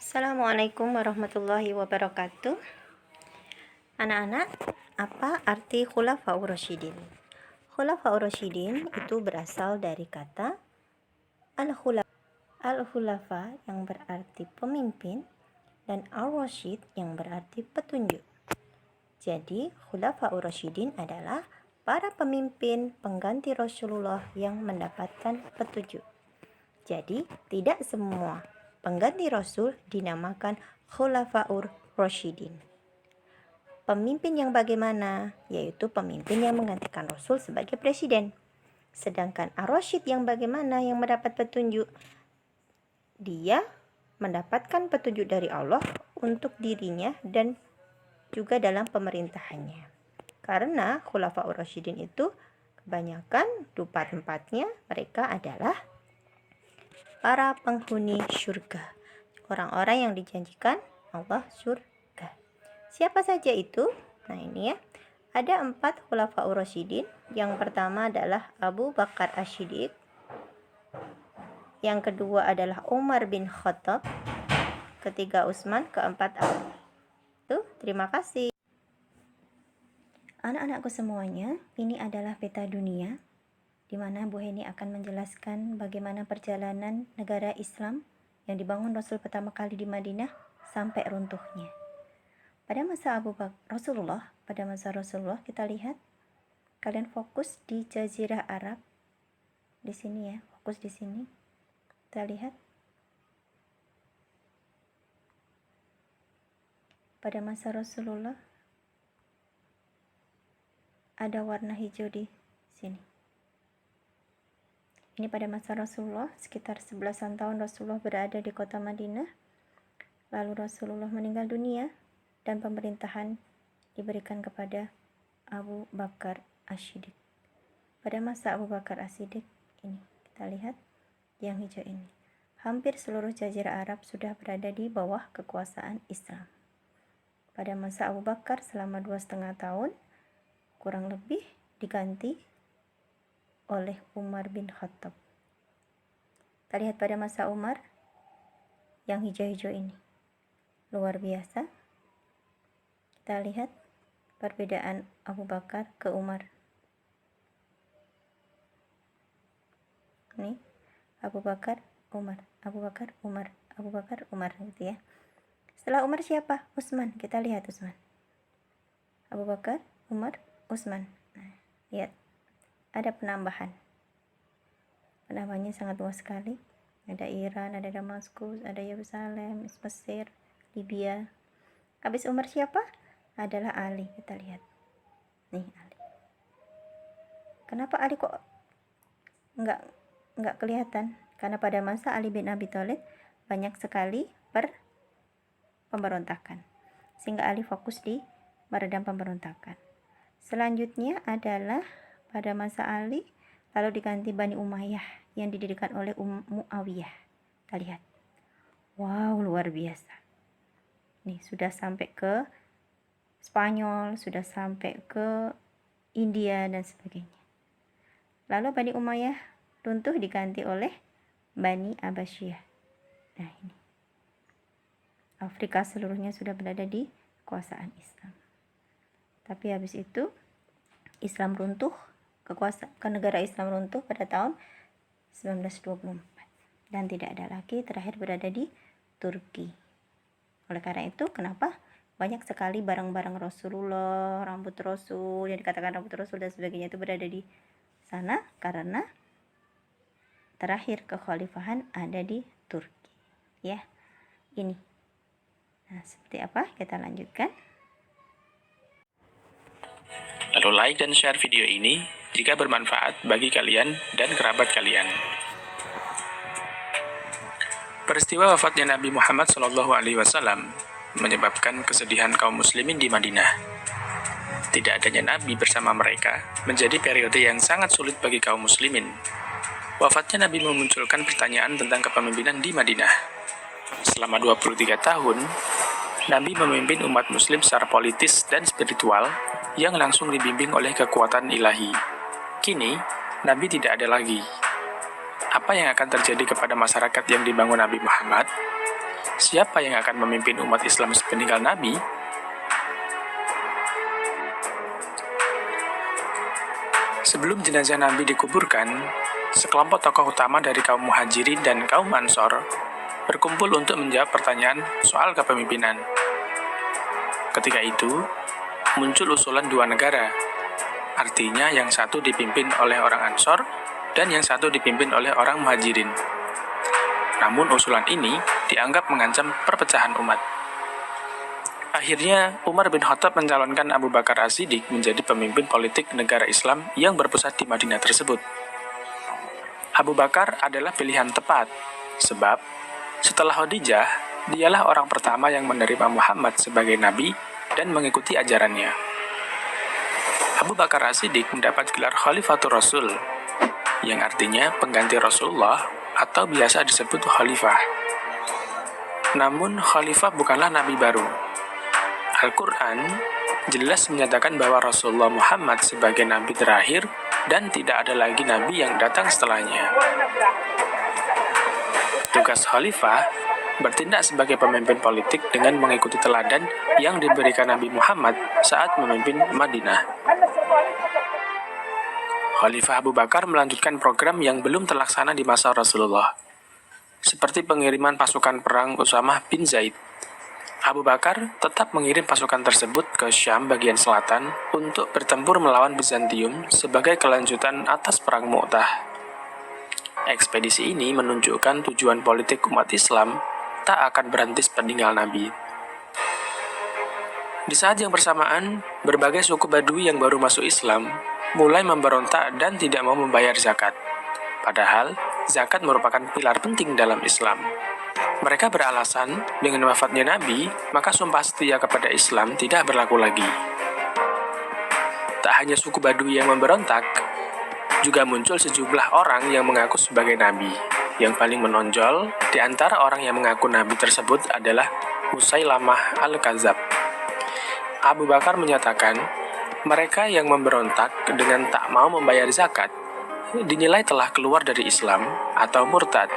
Assalamualaikum warahmatullahi wabarakatuh. Anak-anak, apa arti Khulafaur Rasyidin? Khulafaur Rasyidin itu berasal dari kata Al-Khulafa. Al-Khulafa yang berarti pemimpin dan Ar-Rasyid yang berarti petunjuk. Jadi, Khulafaur Rasyidin adalah para pemimpin pengganti Rasulullah yang mendapatkan petunjuk. Jadi, tidak semua pengganti Rasul dinamakan Khulafaur Rasyidin. Pemimpin yang bagaimana? Yaitu pemimpin yang menggantikan Rasul sebagai presiden. Sedangkan Ar-Rasyid yang bagaimana yang mendapat petunjuk? Dia mendapatkan petunjuk dari Allah untuk dirinya dan juga dalam pemerintahannya. Karena Khulafaur Rasyidin itu kebanyakan 4-empatnya mereka adalah para penghuni surga, orang-orang yang dijanjikan Allah surga. Siapa saja itu? Nah ini ya, ada 4 Khulafaur Rasyidin. Yang pertama adalah Abu Bakar As-Siddiq, yang kedua adalah Umar bin Khattab, ketiga Utsman, keempat Ali. Tuh, terima kasih. Anak-anakku semuanya, ini adalah peta dunia di mana Bu Heni akan menjelaskan bagaimana perjalanan negara Islam yang dibangun Rasul pertama kali di Madinah sampai runtuhnya. Pada masa pada masa Rasulullah kita lihat, kalian fokus di Jazirah Arab, di sini ya, fokus di sini. Kita lihat pada masa Rasulullah ada warna hijau di sini. Ini pada masa Rasulullah, sekitar 11-an tahun Rasulullah berada di kota Madinah. Lalu Rasulullah meninggal dunia dan pemerintahan diberikan kepada Abu Bakar As-Siddiq. Pada masa Abu Bakar As-Siddiq ini, kita lihat yang hijau ini. Hampir seluruh Jazirah Arab sudah berada di bawah kekuasaan Islam. Pada masa Abu Bakar selama 2,5 tahun, kurang lebih diganti oleh Umar bin Khattab. Kita lihat pada masa Umar yang hijau-hijau ini. Luar biasa. Kita lihat perbedaan Abu Bakar ke Umar. Ini Abu Bakar, Umar, Abu Bakar, Umar, Abu Bakar, Umar gitu ya. Setelah Umar siapa? Utsman. Kita lihat Utsman. Abu Bakar, Umar, Utsman. Nah, lihat. Ada penambahan. Penambahannya sangat luas sekali. Ada Iran, ada Damaskus, ada Yerusalem, Mesir, Libya. Habis Umar siapa? Adalah Ali. Kita lihat. Nih Ali. Kenapa Ali kok nggak kelihatan? Karena pada masa Ali bin Abi Thalib banyak sekali pemberontakan. Sehingga Ali fokus di meredam pemberontakan. Selanjutnya adalah pada masa Ali, lalu diganti Bani Umayyah yang didirikan oleh Muawiyah. Kita lihat. Wow, luar biasa. Nih, sudah sampai ke Spanyol, sudah sampai ke India dan sebagainya. Lalu Bani Umayyah runtuh diganti oleh Bani Abbasiyah. Nah, ini. Afrika seluruhnya sudah berada di kekuasaan Islam. Tapi habis itu Islam runtuh, ke negara Islam runtuh pada tahun 1924 dan tidak ada lagi, terakhir berada di Turki. Oleh karena itu, kenapa banyak sekali barang-barang Rasulullah, rambut Rasul, yang dikatakan rambut Rasul dan sebagainya itu berada di sana karena terakhir kekhalifahan ada di Turki. Ya, ini. Nah, seperti apa? Kita lanjutkan. Lalu like dan share video ini jika bermanfaat bagi kalian dan kerabat kalian. Peristiwa wafatnya Nabi Muhammad SAW menyebabkan kesedihan kaum muslimin di Madinah. Tidak adanya Nabi bersama mereka menjadi periode yang sangat sulit bagi kaum muslimin. Wafatnya Nabi memunculkan pertanyaan tentang kepemimpinan di Madinah. Selama 23 tahun, Nabi memimpin umat muslim secara politis dan spiritual yang langsung dibimbing oleh kekuatan ilahi. Kini, Nabi tidak ada lagi. Apa yang akan terjadi kepada masyarakat yang dibangun Nabi Muhammad? Siapa yang akan memimpin umat Islam sepeninggal Nabi? Sebelum jenazah Nabi dikuburkan, sekelompok tokoh utama dari kaum Muhajirin dan kaum Ansor berkumpul untuk menjawab pertanyaan soal kepemimpinan. Ketika itu, muncul usulan dua negara, artinya yang satu dipimpin oleh orang Ansor dan yang satu dipimpin oleh orang Muhajirin. Namun usulan ini dianggap mengancam perpecahan umat. Akhirnya, Umar bin Khattab mencalonkan Abu Bakar As-Siddiq menjadi pemimpin politik negara Islam yang berpusat di Madinah tersebut. Abu Bakar adalah pilihan tepat, sebab setelah Khadijah, dialah orang pertama yang menerima Muhammad sebagai nabi dan mengikuti ajarannya. Abu Bakar As-Siddiq mendapat gelar Khalifatul Rasul, yang artinya pengganti Rasulullah atau biasa disebut khalifah. Namun, khalifah bukanlah nabi baru. Al-Quran jelas menyatakan bahwa Rasulullah Muhammad sebagai nabi terakhir dan tidak ada lagi nabi yang datang setelahnya. Tugas khalifah bertindak sebagai pemimpin politik dengan mengikuti teladan yang diberikan Nabi Muhammad saat memimpin Madinah. Khalifah Abu Bakar melanjutkan program yang belum terlaksana di masa Rasulullah, seperti pengiriman pasukan perang Usamah bin Zaid. Abu Bakar tetap mengirim pasukan tersebut ke Syam bagian selatan untuk bertempur melawan Bizantium sebagai kelanjutan atas perang Mu'tah. Ekspedisi ini menunjukkan tujuan politik umat Islam tak akan berhenti sepeninggal Nabi. Di saat yang bersamaan, berbagai suku Badui yang baru masuk Islam mulai memberontak dan tidak mau membayar zakat. Padahal, zakat merupakan pilar penting dalam Islam. Mereka beralasan, dengan wafatnya Nabi, maka sumpah setia kepada Islam tidak berlaku lagi. Tak hanya suku Badui yang memberontak, juga muncul sejumlah orang yang mengaku sebagai nabi. Yang paling menonjol di antara orang yang mengaku nabi tersebut adalah Musailamah Al-Kadzab. Abu Bakar menyatakan, mereka yang memberontak dengan tak mau membayar zakat dinilai telah keluar dari Islam atau murtad.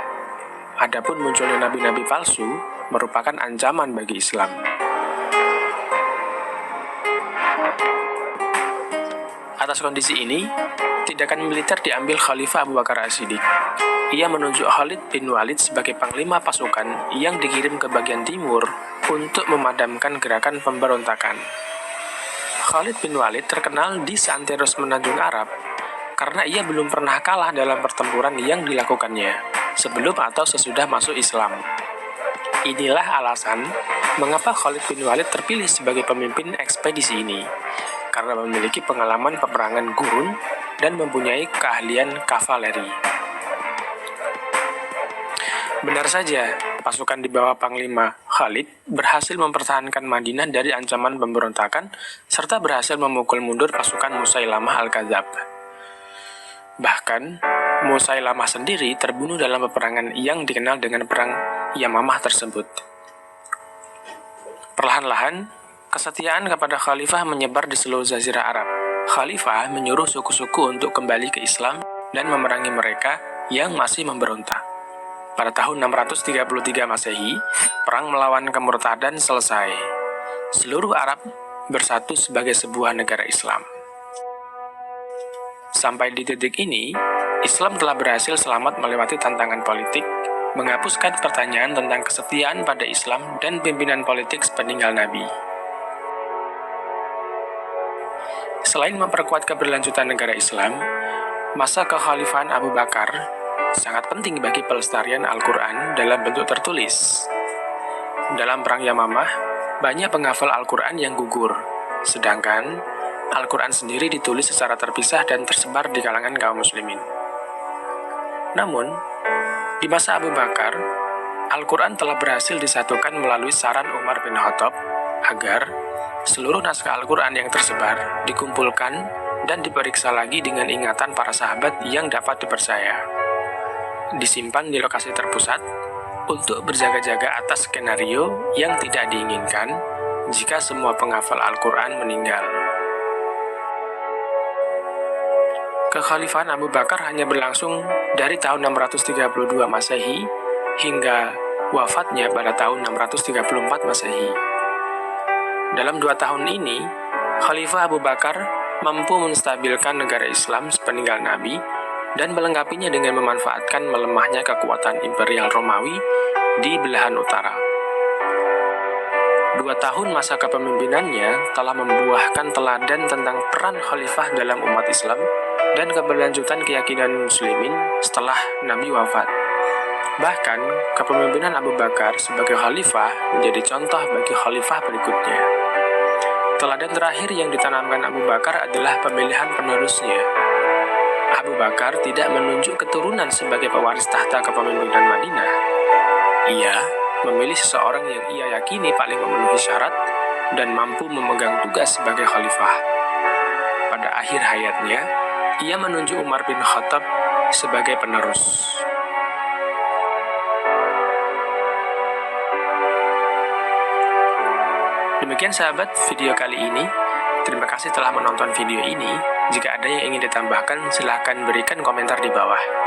Adapun munculnya nabi-nabi palsu merupakan ancaman bagi Islam. Atas kondisi ini, tindakan militer diambil Khalifah Abu Bakar As-Siddiq. Ia menunjuk Khalid bin Walid sebagai panglima pasukan yang dikirim ke bagian timur untuk memadamkan gerakan pemberontakan. Khalid bin Walid terkenal di seantero semenanjung Arab karena ia belum pernah kalah dalam pertempuran yang dilakukannya sebelum atau sesudah masuk Islam. Inilah alasan mengapa Khalid bin Walid terpilih sebagai pemimpin ekspedisi ini, karena memiliki pengalaman peperangan gurun dan mempunyai keahlian kavaleri. Benar saja, pasukan di bawah Panglima Khalid berhasil mempertahankan Madinah dari ancaman pemberontakan serta berhasil memukul mundur pasukan Musailamah Al-Kadzab. Bahkan, Musailamah sendiri terbunuh dalam peperangan yang dikenal dengan Perang Yamamah tersebut. Perlahan-lahan, kesetiaan kepada Khalifah menyebar di seluruh Jazirah Arab. Khalifah menyuruh suku-suku untuk kembali ke Islam dan memerangi mereka yang masih memberontak. Pada tahun 633 Masehi, perang melawan kemurtadan selesai. Seluruh Arab bersatu sebagai sebuah negara Islam. Sampai di titik ini, Islam telah berhasil selamat melewati tantangan politik, menghapuskan pertanyaan tentang kesetiaan pada Islam dan pimpinan politik sepeninggal Nabi. Selain memperkuat keberlanjutan negara Islam, masa kekhalifahan Abu Bakar sangat penting bagi pelestarian Al-Quran dalam bentuk tertulis. Dalam Perang Yamamah, banyak penghafal Al-Quran yang gugur, sedangkan Al-Quran sendiri ditulis secara terpisah dan tersebar di kalangan kaum muslimin. Namun, di masa Abu Bakar, Al-Quran telah berhasil disatukan melalui saran Umar bin Khattab agar seluruh naskah Al-Quran yang tersebar dikumpulkan dan diperiksa lagi dengan ingatan para sahabat yang dapat dipercaya. Disimpan di lokasi terpusat untuk berjaga-jaga atas skenario yang tidak diinginkan jika semua penghafal Al-Quran meninggal. Kekhalifahan Abu Bakar hanya berlangsung dari tahun 632 Masehi hingga wafatnya pada tahun 634 Masehi. Dalam 2 tahun ini, Khalifah Abu Bakar mampu menstabilkan negara Islam sepeninggal Nabi dan melengkapinya dengan memanfaatkan melemahnya kekuatan Imperial Romawi di belahan utara. 2 tahun masa kepemimpinannya telah membuahkan teladan tentang peran khalifah dalam umat Islam dan keberlanjutan keyakinan muslimin setelah Nabi wafat. Bahkan, kepemimpinan Abu Bakar sebagai khalifah menjadi contoh bagi khalifah berikutnya. Teladan terakhir yang ditanamkan Abu Bakar adalah pemilihan penerusnya. Abu Bakar tidak menunjuk keturunan sebagai pewaris tahta kepemimpinan Madinah. Ia memilih seseorang yang ia yakini paling memenuhi syarat dan mampu memegang tugas sebagai khalifah. Pada akhir hayatnya, ia menunjuk Umar bin Khattab sebagai penerus. Demikian sahabat video kali ini. Terima kasih telah menonton video ini. Jika ada yang ingin ditambahkan, silahkan berikan komentar di bawah.